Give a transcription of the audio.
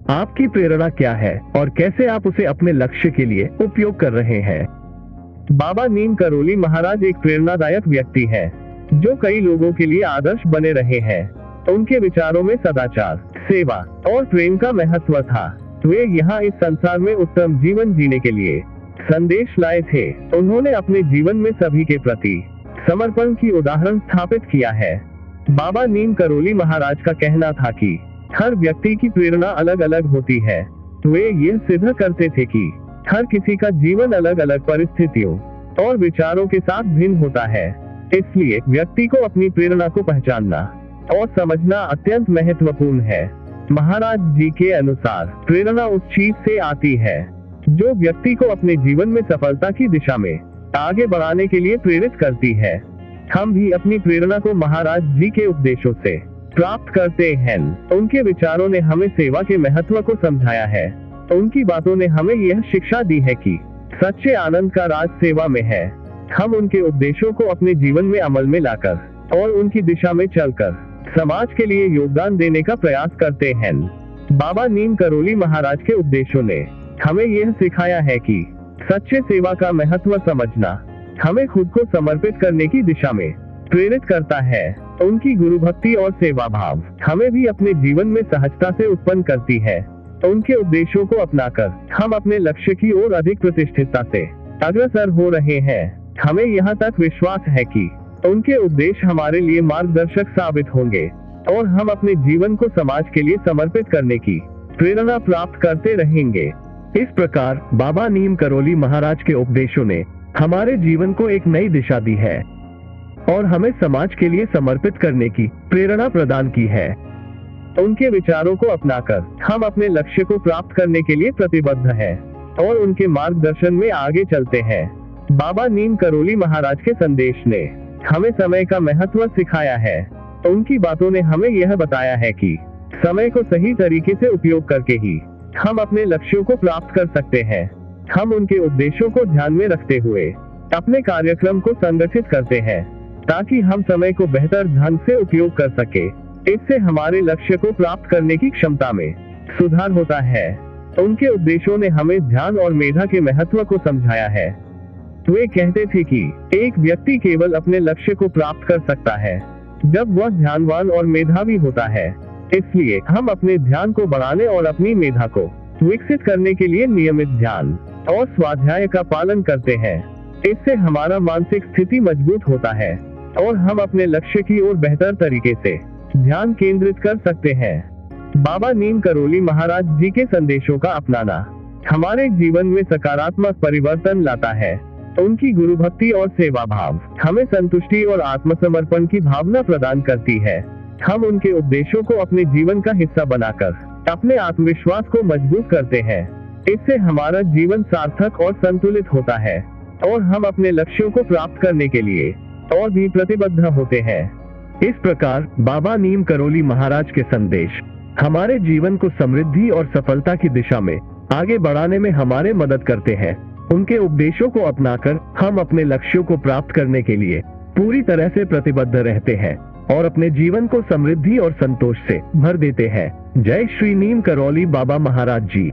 आपकी प्रेरणा क्या है और कैसे आप उसे अपने लक्ष्य के लिए उपयोग कर रहे हैं। बाबा नीम करोली महाराज एक प्रेरणादायक व्यक्ति है जो कई लोगों के लिए आदर्श बने रहे हैं। उनके विचारों में सदाचार, सेवा और प्रेम का महत्व था। वे यहाँ इस संसार में उत्तम जीवन जीने के लिए संदेश लाए थे। उन्होंने अपने जीवन में सभी के प्रति समर्पण की उदाहरण स्थापित किया है। बाबा नीम करोली महाराज का कहना था कि हर व्यक्ति की प्रेरणा अलग अलग होती है। वे यह सिद्ध करते थे कि हर किसी का जीवन अलग अलग परिस्थितियों और विचारों के साथ भिन्न होता है, इसलिए व्यक्ति को अपनी प्रेरणा को पहचानना और समझना अत्यंत महत्वपूर्ण है। महाराज जी के अनुसार प्रेरणा उस चीज से आती है जो व्यक्ति को अपने जीवन में सफलता की दिशा में आगे बढ़ाने के लिए प्रेरित करती है। हम भी अपनी प्रेरणा को महाराज जी के उपदेशों से प्राप्त करते हैं। उनके विचारों ने हमें सेवा के महत्व को समझाया है। उनकी बातों ने हमें यह शिक्षा दी है कि सच्चे आनंद का राज सेवा में है। हम उनके उपदेशों को अपने जीवन में अमल में लाकर और उनकी दिशा में चलकर समाज के लिए योगदान देने का प्रयास करते हैं। बाबा नीम करोली महाराज के उपदेशों ने हमें यह सिखाया है कि सच्चे सेवा का महत्व समझना हमें खुद को समर्पित करने की दिशा में प्रेरित करता है। उनकी गुरु भक्ति और सेवा भाव हमें भी अपने जीवन में सहजता से उत्पन्न करती है। उनके उपदेशों को अपनाकर हम अपने लक्ष्य की ओर अधिक प्रतिष्ठितता से अग्रसर हो रहे हैं। हमें यहाँ तक विश्वास है कि उनके उपदेश हमारे लिए मार्गदर्शक साबित होंगे और हम अपने जीवन को समाज के लिए समर्पित करने की प्रेरणा प्राप्त करते रहेंगे। इस प्रकार बाबा नीम करोली महाराज के उपदेशों ने हमारे जीवन को एक नई दिशा दी है और हमें समाज के लिए समर्पित करने की प्रेरणा प्रदान की है। उनके विचारों को अपनाकर हम अपने लक्ष्य को प्राप्त करने के लिए प्रतिबद्ध हैं और उनके मार्गदर्शन में आगे चलते हैं। बाबा नीम करोली महाराज के संदेश ने हमें समय का महत्व सिखाया है। उनकी बातों ने हमें यह बताया है कि समय को सही तरीके से उपयोग करके ही हम अपने लक्ष्यों को प्राप्त कर सकते हैं। हम उनके उपदेशों को ध्यान में रखते हुए अपने कार्यक्रम को संगठित करते हैं ताकि हम समय को बेहतर ढंग से उपयोग कर सके। इससे हमारे लक्ष्य को प्राप्त करने की क्षमता में सुधार होता है। उनके उपदेशों ने हमें ध्यान और मेधा के महत्व को समझाया है। वे कहते थे कि एक व्यक्ति केवल अपने लक्ष्य को प्राप्त कर सकता है जब वह ध्यानवान और मेधावी होता है। इसलिए हम अपने ध्यान को बढ़ाने और अपनी मेधा को विकसित करने के लिए नियमित ध्यान और स्वाध्याय का पालन करते हैं। इससे हमारा मानसिक स्थिति मजबूत होता है और हम अपने लक्ष्य की ओर बेहतर तरीके से ध्यान केंद्रित कर सकते हैं। बाबा नीम करोली महाराज जी के संदेशों का अपनाना हमारे जीवन में सकारात्मक परिवर्तन लाता है। उनकी गुरु भक्ति और सेवा भाव हमें संतुष्टि और आत्मसमर्पण की भावना प्रदान करती है। हम उनके उपदेशों को अपने जीवन का हिस्सा बनाकर अपने आत्मविश्वास को मजबूत करते हैं। इससे हमारा जीवन सार्थक और संतुलित होता है और हम अपने लक्ष्यों को प्राप्त करने के लिए और भी प्रतिबद्ध होते हैं। इस प्रकार बाबा नीम करोली महाराज के संदेश हमारे जीवन को समृद्धि और सफलता की दिशा में आगे बढ़ाने में हमारे मदद करते हैं। उनके उपदेशों को अपनाकर हम अपने लक्ष्यों को प्राप्त करने के लिए पूरी तरह से प्रतिबद्ध रहते हैं और अपने जीवन को समृद्धि और संतोष से भर देते हैं। जय श्री नीम करोली बाबा महाराज जी।